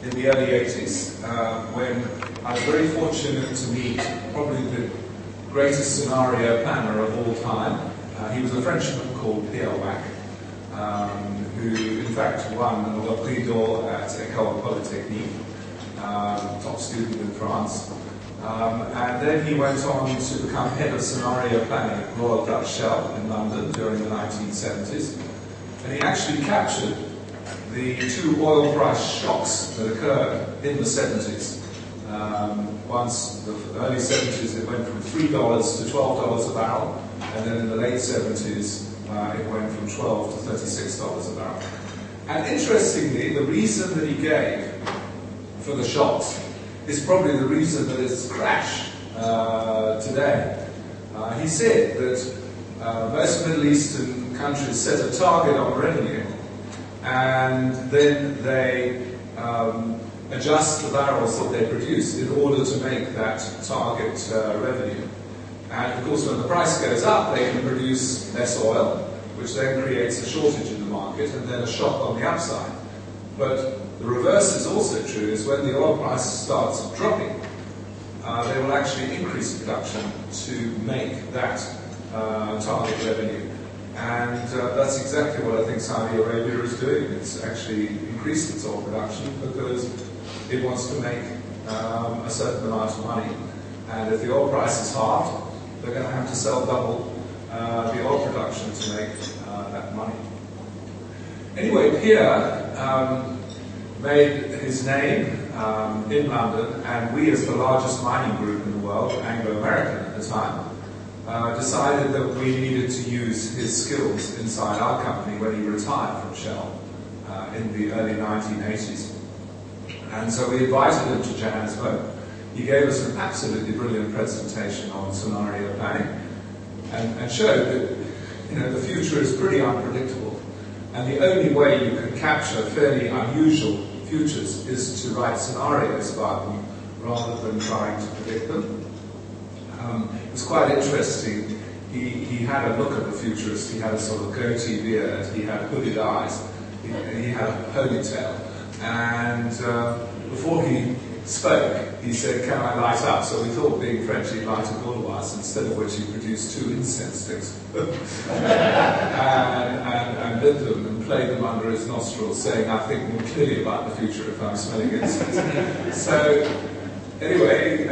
in the early 80s, when I was very fortunate to meet probably the greatest scenario planner of all time. He was a Frenchman called avec, who in fact won the Prix d'Or at École Polytechnique, top student in France. And then he went on to become head of scenario planning at Royal Dutch Shell in London during the 1970s. And he actually captured the two oil price shocks that occurred in the 70s. Once, the early 70s, it went from $3 to $12 a barrel, and then in the late 70s, it went from $12 to $36 a barrel. And interestingly, the reason that he gave for the shocks is probably the reason that it's crashed today. He said that most Middle Eastern countries set a target on revenue, and then they adjust the barrels that they produce in order to make that target revenue. And of course, when the price goes up, they can produce less oil, which then creates a shortage in the market and then a shock on the upside. But the reverse is also true, is when the oil price starts dropping, they will actually increase production to make that target revenue. And that's exactly what I think Saudi Arabia is doing. It's actually increased its oil production because it wants to make a certain amount of money. And if the oil price is halved, they're going to have to sell double the oil production to make that money. Anyway, Pierre made his name in London, and we, as the largest mining group in the world, Anglo-American at the time, decided that we needed to use his skills inside our company when he retired from Shell in the early 1980s. And so we invited him to Johannesburg. He gave us an absolutely brilliant presentation on scenario planning and showed that the future is pretty unpredictable. And the only way you can capture fairly unusual futures is to write scenarios about them rather than trying to predict them. It was quite interesting. He had a look at the futurist. He had a sort of goatee beard. He had hooded eyes. He had a ponytail. And before he spoke, he said, "Can I light up?" So we thought, being French, he'd light a gauloise, instead of which he produced 2 incense sticks and lit them and played them under his nostrils, saying, "I think more clearly about the future if I'm smelling incense." So anyway,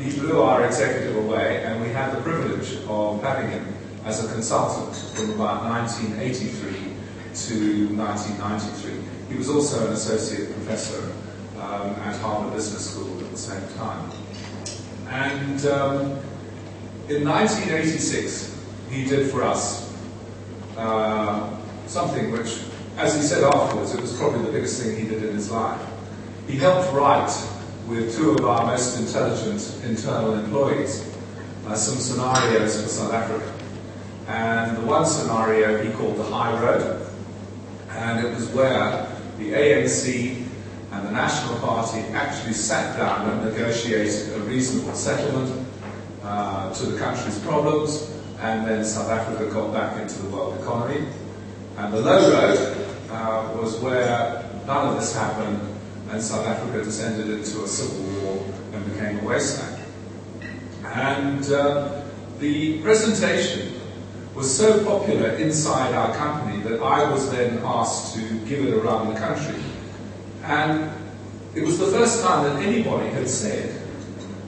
he blew our executive away, and we had the privilege of having him as a consultant from about 1983 to 1993. He was also an associate professor at Harvard Business School at the same time. And in 1986, he did for us something which, as he said afterwards, it was probably the biggest thing he did in his life. He helped write, with 2 of our most intelligent internal employees, some scenarios for South Africa. And the one scenario he called the High Road, and it was where the ANC and the National Party actually sat down and negotiated a reasonable settlement to the country's problems, and then South Africa got back into the world economy. And the Low Road was where none of this happened, and South Africa descended into a civil war and became a wasteland. And the presentation was so popular inside our company that I was then asked to give it around the country. And it was the first time that anybody had said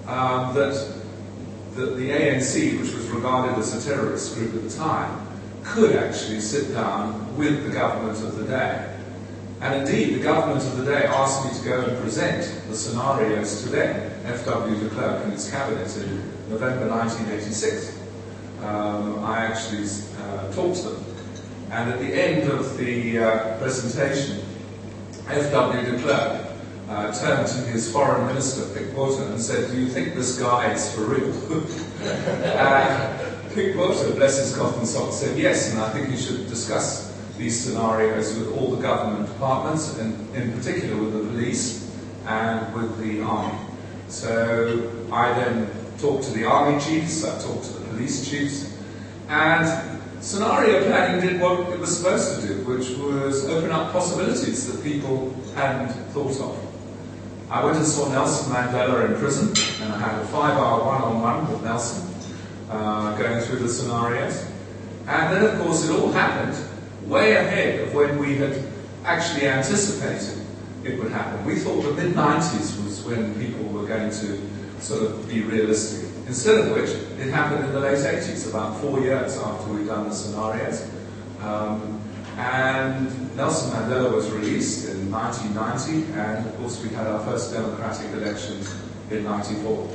that the ANC, which was regarded as a terrorist group at the time, could actually sit down with the government of the day. And indeed, the government of the day asked me to go and present the scenarios to them, F.W. de Klerk and his cabinet, in November 1986. I actually talked to them. And at the end of the presentation, F.W. de Klerk turned to his foreign minister, Pickwater, and said, "Do you think this guy is for real?" Pickwater, bless his cotton socks, said yes, and I think you should discuss these scenarios with all the government departments, and in particular with the police and with the army. So I then talked to the army chiefs, I talked to the police chiefs, and scenario planning did what it was supposed to do, which was open up possibilities that people hadn't thought of. I went and saw Nelson Mandela in prison, and I had a 5-hour one-on-one with Nelson, going through the scenarios. And then, of course, it all happened way ahead of when we had actually anticipated it would happen. We thought the mid-90s was when people were going to sort of be realistic. Instead of which, it happened in the late 80s, about 4 years after we'd done the scenarios. And Nelson Mandela was released in 1990, and of course we had our first democratic elections in 94.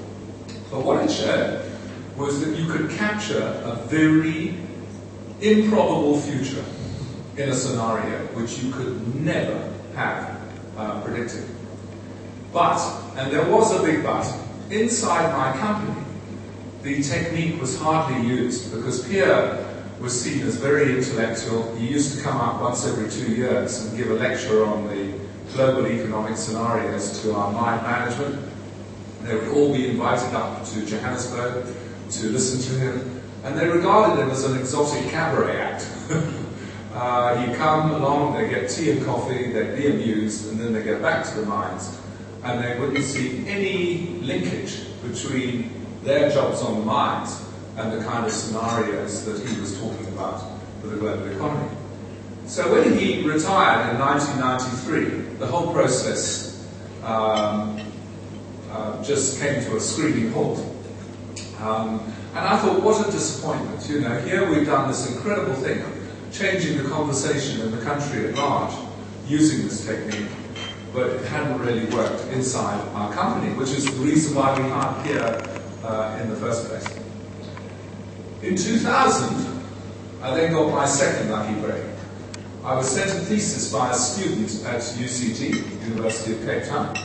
But what it showed was that you could capture a very improbable future in a scenario which you could never have predicted. But, and there was a big but, inside my company, the technique was hardly used because Pierre was seen as very intellectual. He used to come up once every 2 years and give a lecture on the global economic scenarios to our mine management. They would all be invited up to Johannesburg to listen to him, and they regarded him as an exotic cabaret act. He'd come along, they'd get tea and coffee, they'd be amused, and then they'd get back to the mines, and they wouldn't see any linkage between their jobs on the mines and the kind of scenarios that he was talking about for the global economy. So when he retired in 1993, the whole process just came to a screaming halt. And I thought, what a disappointment. You know, here we've done this incredible thing of changing the conversation in the country at large using this technique, but it hadn't really worked inside our company, which is the reason why we hired here in the first place. In 2000, I then got my second lucky break. I was sent a thesis by a student at UCT, University of Cape Town.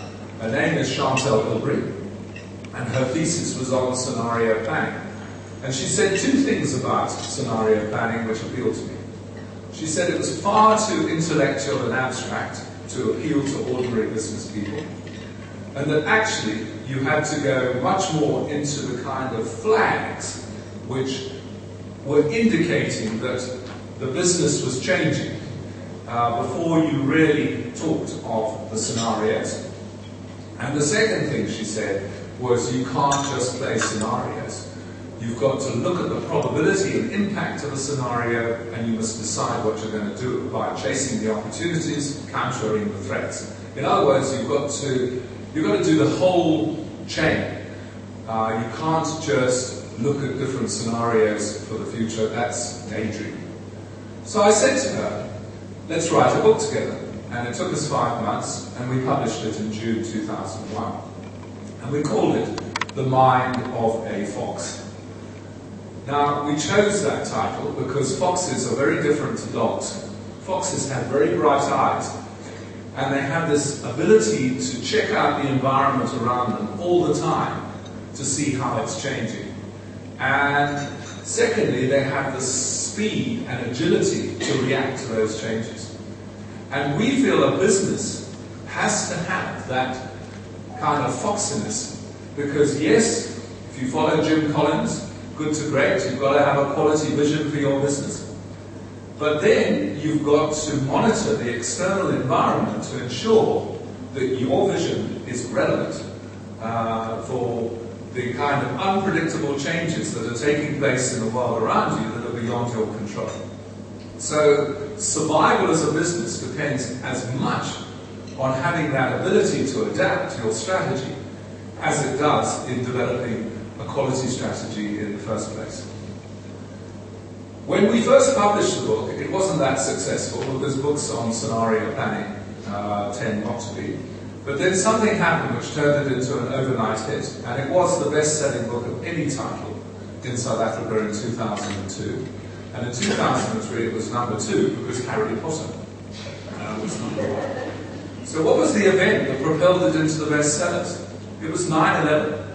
Her name is Chantal Hilbrey, and her thesis was on scenario planning. And she said 2 things about scenario planning which appealed to me. She said it was far too intellectual and abstract to appeal to ordinary business people, and that actually you had to go much more into the kind of flags which were indicating that the business was changing before you really talked of the scenarios. And the second thing she said was you can't just play scenarios. You've got to look at the probability and impact of a scenario, and you must decide what you're going to do by chasing the opportunities, countering the threats. In other words, you've got to do the whole chain. You can't just look at different scenarios for the future. That's daydreaming. So I said to her, let's write a book together. And it took us 5 months, and we published it in June 2001. And we called it The Mind of a Fox. Now, we chose that title because foxes are very different to dogs. Foxes have very bright eyes, and they have this ability to check out the environment around them all the time to see how it's changing. And secondly, they have the speed and agility to react to those changes. And we feel a business has to have that kind of foxiness, because yes, if you follow Jim Collins, good to great, you've got to have a quality vision for your business. But then you've got to monitor the external environment to ensure that your vision is relevant for the kind of unpredictable changes that are taking place in the world around you that are beyond your control. So survival as a business depends as much on having that ability to adapt your strategy as it does in developing a quality strategy in the first place. When we first published the book, it wasn't that successful because books on scenario planning tend not to be. But then something happened which turned it into an overnight hit, and it was the best-selling book of any title in South Africa in 2002. And in 2003 it was number 2 because Harry Potter was number 1. So what was the event that propelled it into the bestsellers? It was 9/11.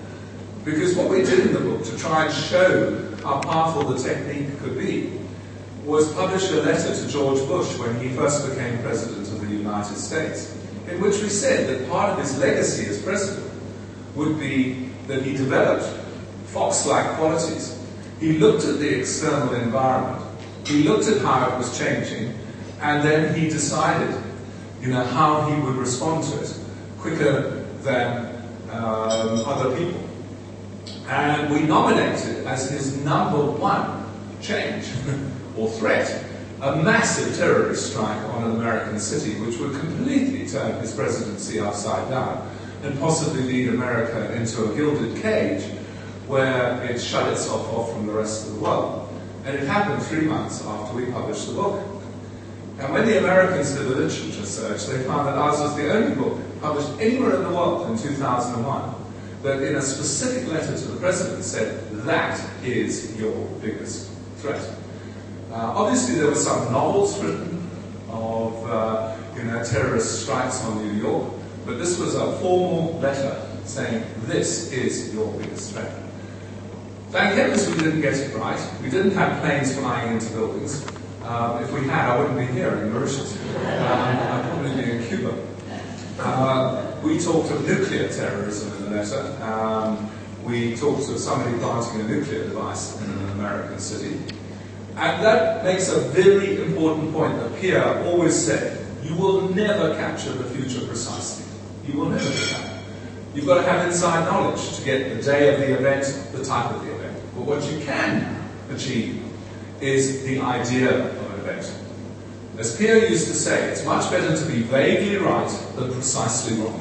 Because what we did in the book to try and show how powerful the technique could be was publish a letter to George Bush when he first became President of the United States, in which we said that part of his legacy as President would be that he developed fox-like qualities. He looked at the external environment He looked at how it was changing, and then he decided, how he would respond to it quicker than other people. And we nominated as his #1 change or threat a massive terrorist strike on an American city, which would completely turn his presidency upside down and possibly lead America into a gilded cage where it shut itself off from the rest of the world. And it happened 3 months after we published the book. And when the Americans did the literature search, they found that ours was the only book published anywhere in the world in 2001 that in a specific letter to the president said, that is your biggest threat. Obviously there were some novels written of terrorist strikes on New York, but this was a formal letter saying, this is your biggest threat. Thank heavens we didn't get it right. We didn't have planes flying into buildings. If we had, I wouldn't be here in Mauritius. I'd probably be in Cuba. We talked of nuclear terrorism in the letter. We talked of somebody planting a nuclear device in an American city. And that makes a very important point that Pierre always said, you will never capture the future precisely. You will never do that. You've got to have inside knowledge to get the day of the event, the type of the event. But what you can achieve is the idea of an event. As Pierre used to say, it's much better to be vaguely right than precisely wrong.